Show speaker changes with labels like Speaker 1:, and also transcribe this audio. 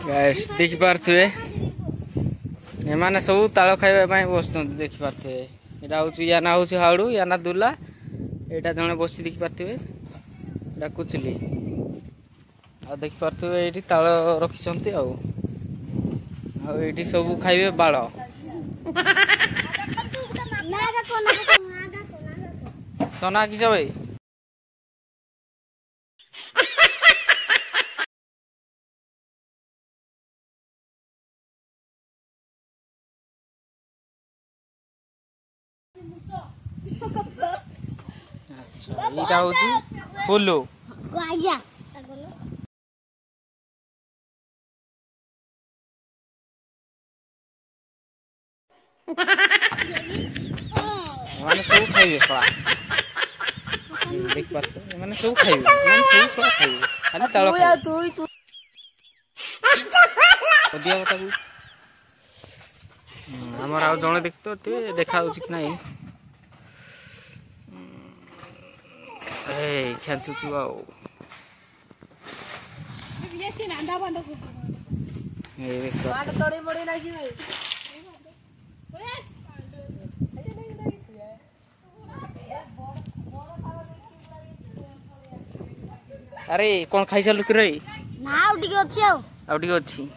Speaker 1: guys देखि पारथुए एमाने सब ताल खाइबा पई बसचंती देखि पारथुए एटा होची या ना होची हाउडू या ना दुला एटा जणे बसी देखि पारथुए डाकुचली आ देखि पारथुए एठी ताल रखिचंती आ एठी सब खाइबे बाळ सोना किस भाई अच्छा एटा होची फुलू आज्ञा माने सब खाइबे सळा देख पात माने सब खाइबे माने सब खाइबे खाली ताळ खाइबे तू ओदिया बता को हमर आ जणे देखतो ते देखा होची कि नाही ए खेंचु तू आओ ये तीन अंडा बंद को ए देखो आट तोड़ी बड़ी लागी भाई अरे कौन खाई चलु कि रे ना आउ टिके अछि